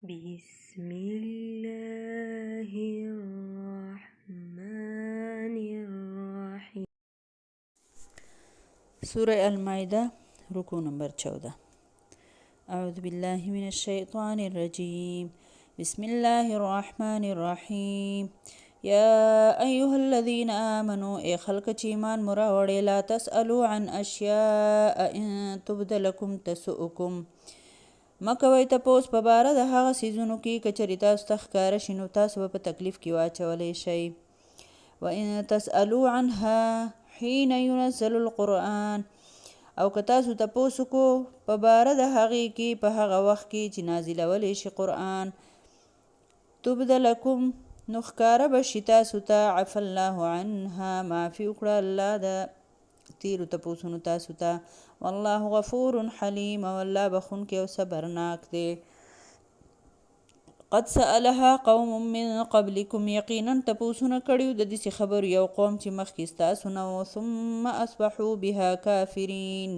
بسم الله الرحمن الرحیم. سورة المائدة رکو نمبر 14. أعوذ بالله من الشيطان الرجيم. بسم الله الرحمن الرحيم. يا أيها الذين آمنوا اي خلق چیمان مراوڑے لا تسألوا عن أشياء إن تبد لكم تسؤكم. مکوئ تپوس په باره د هغه سیزونو کې کچری تاسو ته ښکاره شي نو تاسو به په تکلیف کې واچولی شئ. وإن تسألوا عنها حين ينزل القرآن، او که تاسو تپوس کو په باره د هغې کې په هغه وخت کې چې نازلولی شي قرآن، تبد لکم نو ښکاره به شي تاسو ته عفا الله عنها معافي وکړه الله د تیرو تپوسونو تاسو ته. والله غفور حلیم، او الله بخونکی او صبرناک دی. قد سألها قوم من قبلكم، یقینا تپوسونه کړیو د داسې خبرو یو قوم چې مخکې ستاسو نه و. ثم اصبحوا بها کافرین،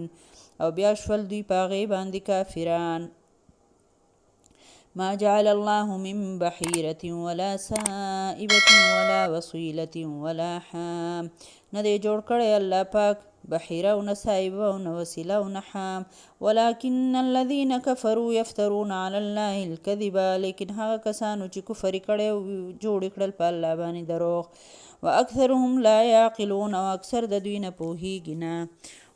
او بیا شول دوی په هغې باندې کافران. ما جعل الله من بحيرة ولا سائبة ولا وصيلة ولا حام، نه دی جوړ کړی الله پاک بحیره او نه سایبه او نه وسیله او نه حام. ولكن الذين كفروا يفترون على الله الكذب، لیکن هغه کسانو چې کفر کړی او جوړ کړل په الله باندې دروغ. واکثرهم لا يعقلون، او اکثر د دوی نه پوهیږي نه.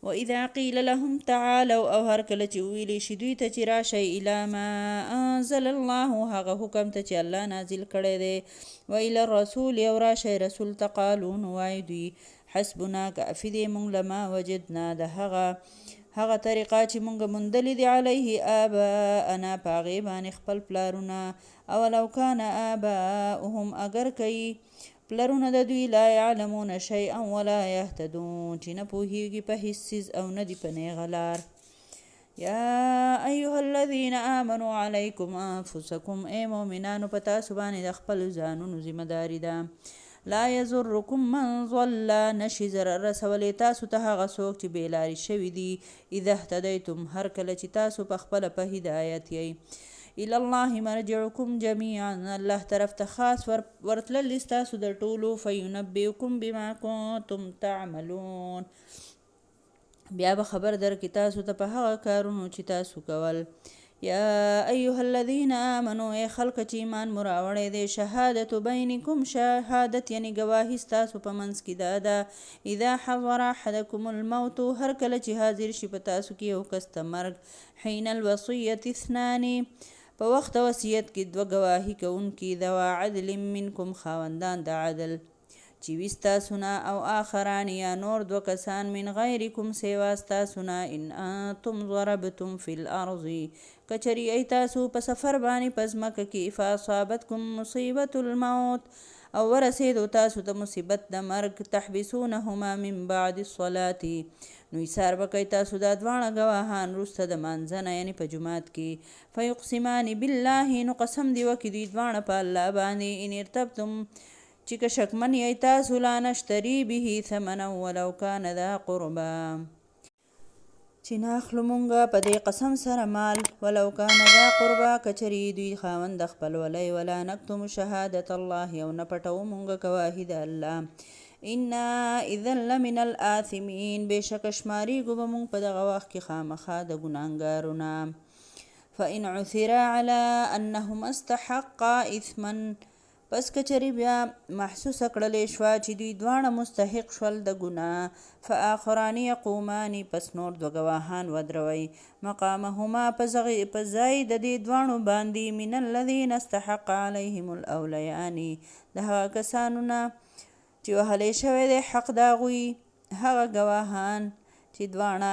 وإذا قيل لهم تعالوا، او هر کله چې ویلی شي دوی ته چې راشئ الی ما انزل الله، هغه حکم ته چې الله نازل کړی دی. وإلى الرسول، او راشئ رسول ته، قالو نو وایي دوی حسبنا کافي دی مونږ لما وجدنا د هغه طریقه چې مونږ موندلې دی علیه آباءنا په هغې باندې خپل پلارونه. اولو کان آباؤهم، اگر کوي پلرونه د دوی لا یعلمون شیئا ولا یهتدون، چې نه پوهیږي په هیڅ څیز او نه دي په نیغه لار. یا ایها الذین آمنوا علیکم انفسکم، ای مؤمنانو په تاسو باندې د خپل ځانونو ذمه داري ده. لا یضرکم من ضل، نشي ضرر رسولی تاسو ته هغه څوک چې بېلارې شوي دي. اذا اهتدیتم، هر کله چې تاسو په خپله په هدایت یئ. الى الله مرجعکم جمیعا، الله طرف ته خاص ورتللی ستاسو د ټولو. فینبئکم بما کنتم تعملون، بیا به خبر درکړي تاسو ته په هغه کارونو چې تاسو کول. یا ایها الذین آمنوا، ای خلق چې ایمان مو راوړی دی. شهادت بینکم، شهادت یعنی گواهی ستاسو په منځ کې دا ده. اذا حضر احدکم الموت، هر کله چې حاضر شي په تاسو کې یو کس ته مرګ. حین الوصیة اثنان، په وخت وصیت کې دوه گواهی کوونکي. ذوا عدل منکم، خاوندان د عدل چې وي ستاسو نه. او آخران، یا نور دوه کسان. من غیرکم، سوا ستاسو نه. ان انتم ضربتم فی الارض، کچری ای تاسو په سفر باندې په ځمکه کې. فاصابتکم مصیبت الموت، او ورسېدو تاسو ته مصیبت د مرګ. تحبسونهما من بعد الصلاة، نو ایثار به کوئ تاسو دا دواړه ګواهان وروسته د مانځه نه، یعنې په جومات کې. فیقسمان بالله، نو قسم دی وکړي دوی دواړه په الله باندې. ان ارتبتم، چې که شکمن یی تاسو. لا نشتری به ثمنا ولو کان ذا قربا، چې نه اخلو مونږه په دې قسم سره مال. ولو کان ذا قربا، کچری دوی خاوند د خپلولی. ولا نکتم شهادت الله، او نه پټو مونږه گواهی د الله. انا اذا لمن الآثمین، بېشکه شماریږو به مونږ په دغه وخت کې خامخا د ګناهګارو نه. فإن عثر على انهما استحقا اثما، پس کچری بیا محسوسه کړلی شوه چې دوی دواړه مستحق شول د ګناه. فآخران یقومان، پس نور دوه ګواهان ودروئ. مقامهما، په ځای د دې دواړو باندې. من الذین استحق علیهم الاولیان، د هغه کسانو نه چې وهلی شوی دی حق د هغوی هغه ګواهان چې دواړه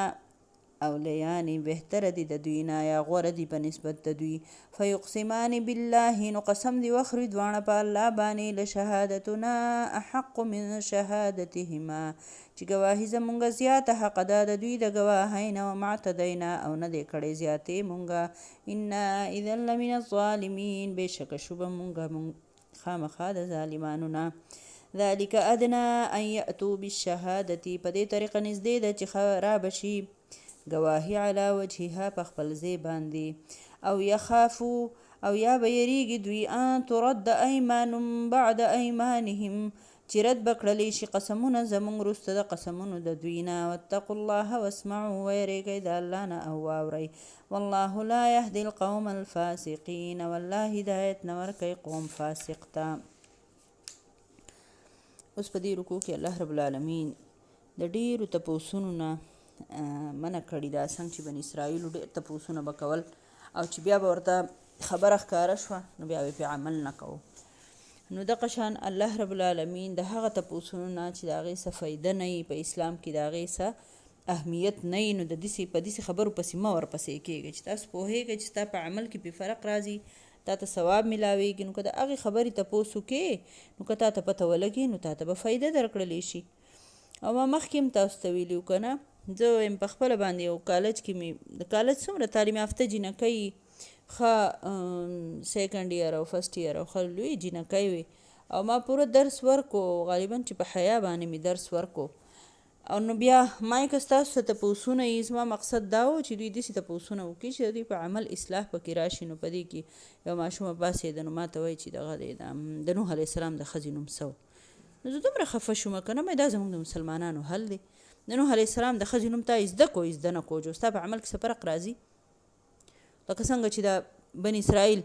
اولیانی بهتره دي د دوی نه، یا غوره دي په نسبت د دوی. فیقسمان بالله، نو قسم دی وخوري دواړه په الله باندې. لشهادتنا احق من شهادتهما، چې ګواهي زمونږه زیاته حق ده د دوی د ګواهۍ نه. وما اعتدینا، او نه دی کړی زیاتې مونږه. انا اذا لمن الظالمین، بېشکه شوبه مونږه خامخا د ظالمانو نه. ذلک ادنا ان یأتوا بالشهادة، په دې طریقه نږدې ده چې خرابه شي گواهی علی وجهها په خپل ځای باندې. او یخافو، او یا به یریږي دوی ان ترد ایمان بعد ایمانهم چې رد به کړلی شي قسمونه زموږ وروسته د قسمونو د دوی نه. واتقوا الله واسمعوا ویریږئ د الله نه او واورئ. والله لا یهدي القوم الفاسقین والله هدایت نه ورکوي قوم فاسق ته. اوس په دې رکوع کې الله رب العالمین د ډېرو تپوسونو نه منع کړي ده، څنګه چې بني اسرائیلو ډېر تپوسونه به کول او چې بیا به ورته خبره ښکاره شوه نو بیا به پرې عمل نه کوو. نو دغه شان الله رب العالمین د هغه تپوسونو نه چې د هغې څه فایده نه وي په اسلام کې، د هغې څه اهمیت نه وي، نو د داسې په داسې خبرو پسې مه ورپسې کېږئ چې تاسو پوهېږئ چې ستا په عمل کې پې فرق راځي، تا ته ثواب میلاویږي. نو که د هغې خبرې تپوس وکړې نو که تا ته پته ولګي نو تا ته به فایده درکړلی شي. او ما مخکې هم تاسو ته ویلي وو که نه، زه وایم په خپله باندې یو کالج کې مې د کالج څومره تعلیم یافته جینکۍ ښه سیکنډ ایئر او فرسټ ایئر او ښه لوی جینکۍ وې او ما پوره درس ورکو، غالبا چې په حیا باندې مې درس ورکو. او نو بیا ما یې که ستاسو ته تپوسونه یي، زما مقصد دا و چې دوی داسې تپوسونه وکړي چې د دوی په عمل اصلاح پکې راشي. نو په دې کې یو ماشومه پاڅېده نو ما ته وایي چې دغه دی د نوح علیه السلام د ښځې نوم څه و. نو زه دومره خفه شومه که نه، مې دا زموږ د مسلمانانو حل دی. د نوح علیه السلام د ښځې نوم تا زده کو زده نه کو، جو ستا په عمل کې څه فرق راځي. لکه څنګه چې د بني اسرائیل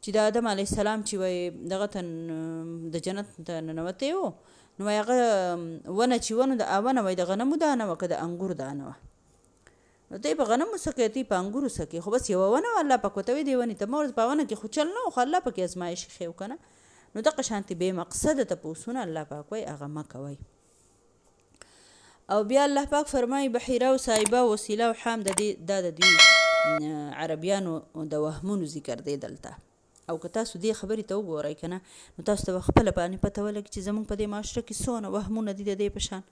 چې د آدم علیه السلام چې وایي دغه ته د جنت ته ننوتی و، نو وایي هغه ونه چې ونه د ونه وایي د غنمو دانه وه که د انګورو دانه وه، نو ته یې په غنمو څه کوې، ته یې په انګورو څه کوې، خو بس یوه ونه وه الله پاک ورته وایي دې ونې ته مه ورځه. په ونه کې خو چل نه و، خو الله پکې ازمایش ایښی و که نه. نو دغه شانتې بې مقصده تپوسونه الله پاک وایي هغه مه کوئ. او بیا الله پاک فرمایي بحیره او صایبه او وسیله او حام دا د دوی عربیانو د وهمونو ذکر دی دلته. او که تاسو دې خبرې ته وګورئ که نه، نو تاسو ته به خپله باندې پته ولګي چې زموږ په دې معاشره کې څونه وهمونه دي د دې په شان.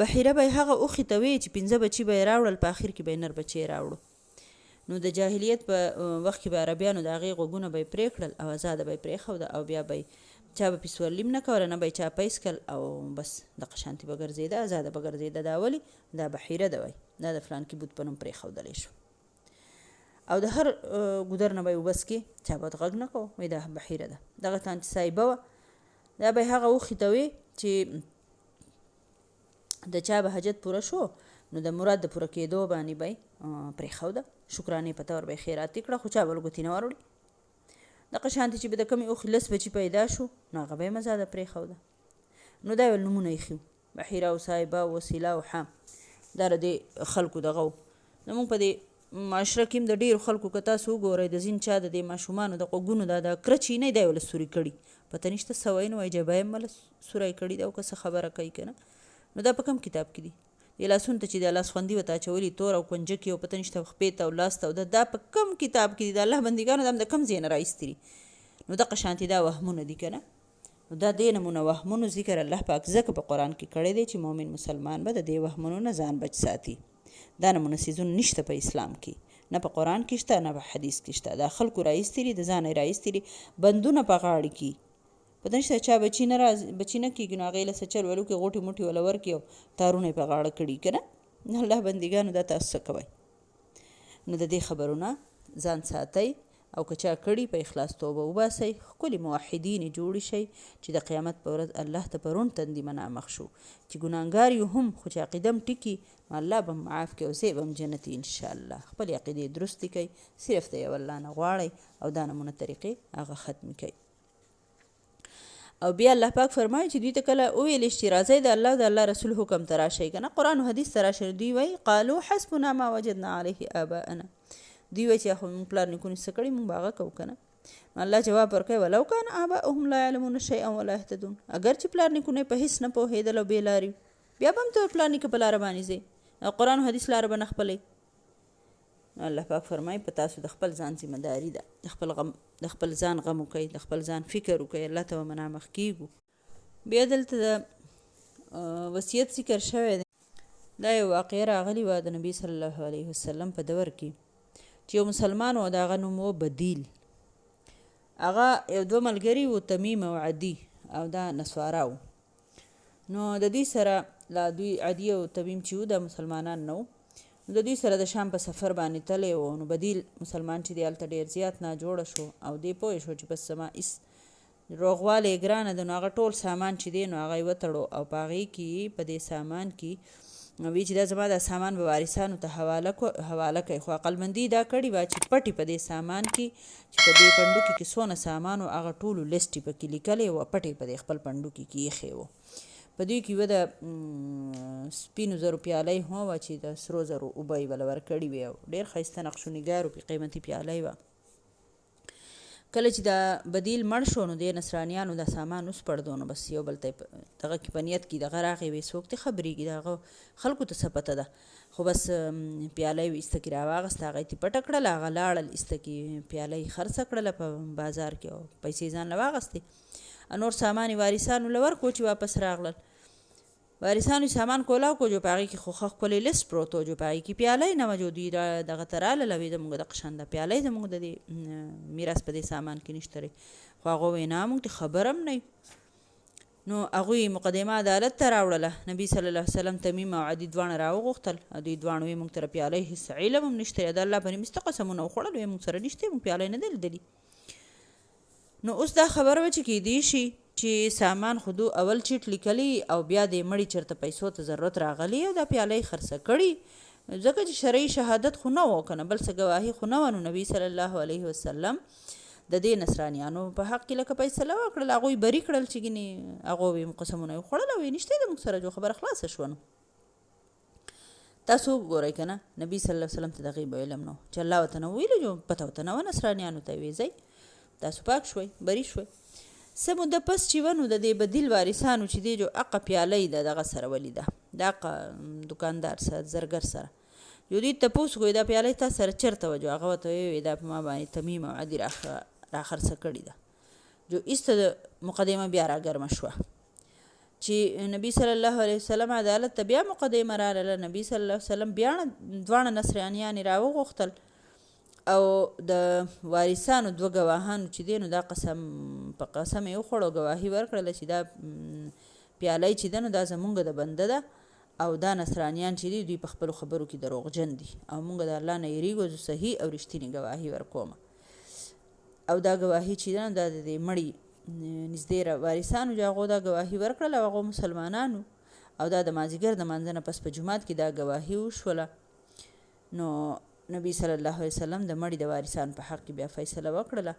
بحیره به یې هغه اوښې ته وایي چې 15 بچي به یې راوړل، په آخر کې به یې نر بچی راوړو. نو د جاهلیت په وخت کې به عربیانو د هغې غوږونه به یې پرې کړل او ازاده به یې پرېښوده او بیا به چا به پې سورلیم نه کوله، نه به یې چا پیس کړل او بس دغه شانتې به ګرځېده، ازاده به ګرځېده. دا ولې؟ دا بحیره ده وایي، دا د فلانکي بوت په نوم پرېښودلی شو. او د هر ګودر نه به یې وبس کې چا به غږ نه کوو، وایي دا بحیره ده. دغه تان چې صایبه وه، دا به یې هغه اوښې ته وایي چې د چا به حاجت پوره شو نو د مراد د پوره کېدو باندې به یې پرېښوده، شکرانې په طور به یې خیراتي کړه، خو چا به له ګوتې نه وروړي. دغه شانتې چې به د کمې اوښې 10 بچي پیدا شو نو هغه به یې مزاده پرېښوده. نو دا یو نومونه ایښي وو، بحیره او صایبه او وسیله او حام، دا د دې خلکو دغه و. زموږ په دې معاشره کې هم د ډېرو خلکو که تاسو وګورئ د ځین چا د دې ماشومانو د غوږونو دا کره چینی دی وله سوري کړي، پته نشته څه وایي، نو وایي جبه یې مله سوری کړي ده او که څه خبره کوي که نه. نو دا په کوم کتاب کې دي؟ د لاسونو ته چې د لاسخوندي ورته اچولي تور او کنجکې او پته نشته خپې ته او لاس ته، دا په کوم کتاب کې دي؟ د الله بندګانو دا هم د کوم ځای نه راایستي دي؟ نو دغه شانتې دا وهمونه دي که نه. نو دا دې نمونه وهمونو ذکر الله پاک ځکه په قرآن کې کړی دی چې مؤمن مسلمان به د دې وهمونو نه ځان بچ ساتي. دا نمونه څیزونه نشته په اسلام کې، نه په قرآن کې شته نه په حدیث کې شته. دا خلکو راایستي دي، د ځانه یې راایستي دي، بندونه په غاړې کې. پته نشته چا بچي نه کېږي نو هغې له څه چل ولو کې غوټې موټې وله ورکړي او تارونه یې په غاړه کړي که نه. الله بندګانو دا تاسو څه کوئ؟ نو د دې خبرو نه ځان ساتئ او که چا کړي په اخلاص توبه وباسئ، ښکلي موحدین جوړ شئ چې د قیامت په ورځ الله ته په روڼ تندي منامخ شو چې ګناهګار یو هم خو چې عقیده م ټیکي الله به معاف کړي او زه به هم جنتي انشاءالله. خپلې عقیدې درستې کوئ، صرف د یو الله نه غواړئ او دا نمونه طریقې هغه ختمې کوئ. او بیا الله پاک فرمایي چې دوی ته کله وویل چې راځئ د الله او د الله رسول حکم ته راشئ که نه، قرآن او حدیث ته راشئ، دوی وایي قالو حسبنا ما وجدنا علیه آباءنا، دوی وایي چې خو موږ پلار نیکونې څه کړي موږ به هغه کوو که نه. نو الله جواب ورکوي ولو کان آباؤهم لا یعلمون شیئا ولا یهتدون، اگر چې پلار نیکونې په هیڅ نه پوهېدل او بې لارې بیا به هم ته پلار نیکه په لاره باندې ځې او قرآن او حدیث لاره به نه خپلوي. الله پاک فرمایي په تاسو د خپل ځان ذمه داري ده، د خپل ځان غم وکئ، د خپل ځان فکر وکئ، الله ته به منامخ کیږو. بیا دلته د وصیت ذکر شوی دی. دا یو واقعه راغلی وه د نبي صلی الله علیه وسلم په دور کې چې یو مسلمان و، د هغه نوم و بدیل. هغه یو دوه ملګري و، تمیم او عدي، او دا نسوارا و. نو د دوی سره لا دوی عدي او تمیم چې و د مسلمانان نه و، د دوی سره د شام په سفر باندې تللی و. نو بدیل مسلمان چې دی هلته ډېر زیات ناجوړه شو او دی پوه شو چې بس زما هېڅ روغوالی یې ګرانه ده. نو هغه ټول سامان چې دی نو هغه یې وتړو او په هغې کې په دې سامان کې وی چې دا زما دا سامان به وارثانو ته حواله کوي. خو عقلمندي دا کړې وه چې پټې په دې سامان کې چې په دې پنډوکي کې څونه سامان و هغه ټولو لیسټ یې پکې لیکلی و، پټې په دې خپل پنډوکي کې ایښې و. په دوی کې یوه د سپینو زرو پیاله هم وه چې د سرو زرو اوبه یې بله ورکړې وې او ډېر ښایسته نقش و نګار و، پې قیمتي پیاله وه. کله چې دا بدیل مړ شو نو د نصرانیانو دا سامان وسپړدو. نو بس یو بل ته دغه کې په نیت کې دغه راغی وی څوک ته خبرېږي د هغه خلکو ته څه پته ده. خو بس پیاله یې ایسته کې راواغسته، هغه یې پټه کړله، هغه لاړل ایسته کې پیاله یې خرڅه کړله په بازار کې او پیسې ځان له واغستې. نور سامان یې وارثانو له ورکړو چې واپس راغلل. وارثانو سامان کولاو کو جو په هغې کې خو ښه ښکلی لیست پروت و، جو په هغې کې پیاله یې نه وه. جو دوی دغه ته راغلل او زموږ د قشان ده پیاله یې زموږ د دې میراث په دې سامان کې نشته دی. خو هغه وویل نه موږ ته خبر هم نه. نو هغوی مقدمه عدالت ته راوړله. نبي صلی الله علیه وسلم تمیم او عدي دواړه راوغوښتل او دوی دواړو ویې موږ ته پیاله هېڅ علم هم نشته دی، د الله په نوم سته قسمونه وخوړل، ویې موږ سره نشته، موږ پیاله یې نه دی لیدلي. نو اوس دا خبره وه چې کیدی شي چې سامان خو دو اول چیټ لیکلی او بیا د مړي چېرته پیسو ته ضرورت راغلی او دا پیاله یې خرڅه کړي، ځکه چې شرعي شهادت خو نه و که نه بل څه ګواهي خو نه وه. نو نبي صلی الله علیه وسلم د دې نصرانیانو په حق کې لکه فیصله وکړل، هغوی بری کړل چې ګینې هغو یې قسمونه یې وخوړل او یې نشته د موږ سره جو خبره خلاصه شوه. نو تاسو وګورئ که نه نبي صلی الله علیه وسلم ته د غیب علم نه و چې الله ورته نه ویلي، جو پته ورته نه وه نصرانیانو ته یې ځئ تاسو پاک شوئ بری شوئ. څه موده پس چې وه نو د دې بدیل وارثانو چې دی جو اقه پیاله یې د دغه سره ولیده، د اقه دکاندار سره زرګر سره. جو دوی تپوس کوی دا پیاله تا سره چېرته وه؟ جو هغه ورته ویې دا په ما باندې تمیم او عدي راخرڅه کړې ده. جو ایسته د مقدمه بیا راګرمه شوه چې نبي صلی الله علیه وسلم عدالت ته بیا مقدمه راغله. نبي صلی الله علیه وسلم بیا دواړه نصرانیان یې راوغوښتل او د وارثانو دوه ګواهانو چې دی نو دا قسم په قسم یې وخوړ او ګواهي ورکړله چې دا پیاله چې ده نو دا زمونږ د بنده ده او دا نصرانیان چې دي دوی په خپلو خبرو کې دروغجن دي او مونږ د الله نه یېرېږو، زه صحیح او رښتینې ګواهي ورکوم. او دا ګواهي چې ده نو دا د دې مړي نږدې وارثانو چې هغو دا ګواهي ورکړله او هغو مسلمانانو او دا د مازدیګر د مانځه نه پس په جومات کې دا ګواهي وشوله. نو نبی صلی الله علیه وسلم د مړي د وارثانو په حق کې بیا فیصله وکړله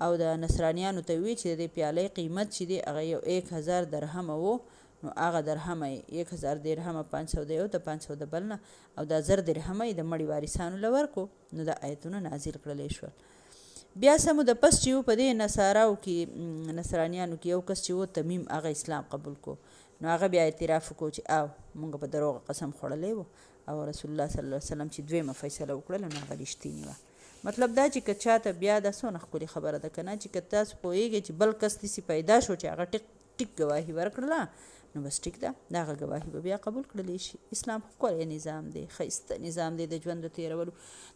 او د نصرانیانو ته وی چې د دې پیالې قیمت چې دی هغه یو 1000 درهمه و. نو هغه درهمه 1000 درهمه 500 د یو ته 500 د بل نه او دا 1000 درهمه د مړي وارثانو له ورکو. نو دا آیتونه نازل کړلی شول. بیا څه موده پس چې و په دې نصاراو کې نصرانیانو کې یو کس چې و تمیم هغه اسلام قبول کو. نو هغه بیا اعتراف وکړو چې او مونږ په دروغ قسم خوړلی و او رسول الله صلی الله علیه وسلم چې دویمه فیصله وکړله نو هغه رښتینې وه. مطلب دا چې که چاته بیا دا څونه ښکلې خبره ده که نه چې که تاسو پوهېږئ چې بل کس داسې پیدا شو چې هغه ټیک ګواهي ورکړله نو بس ټیک ده، د هغه ګواهي به بیا قبول کړلی شي. اسلام ښکلی نظام دی، ښایسته نظام دی د ژوند د تېرولو.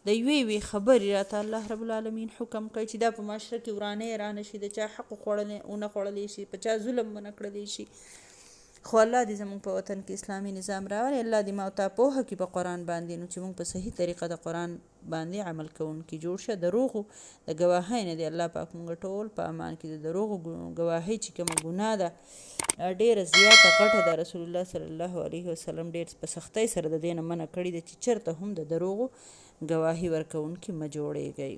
د یوې خبرې راته الله رب العالمین حکم کوي چې دا په معاشره کې ورانۍ رانه شي، د چا حق ونه خوړلی شي، په چا ظلم ونه کړلی شي. خو الله دې زموږ په وطن کې اسلامي نظام راولي. الله دې ما او تا پوهه کړي په قرآن باندې نو چې موږ په صحیح طریقه د قرآن باندې عمل کوونکي جوړ شه. دروغو د ګواهۍ نه دی الله پاک موږ ټول په امان کې. د دروغو ګواهۍ چې کومه ګناه ده ډېره زیاته غټه ده. رسول الله صلی الله علیه وسلم ډېر په سختۍ سره د دې نه منع کړي ده چې چېرته هم د دروغو ګواهي ورکوونکي مه جوړېږئ.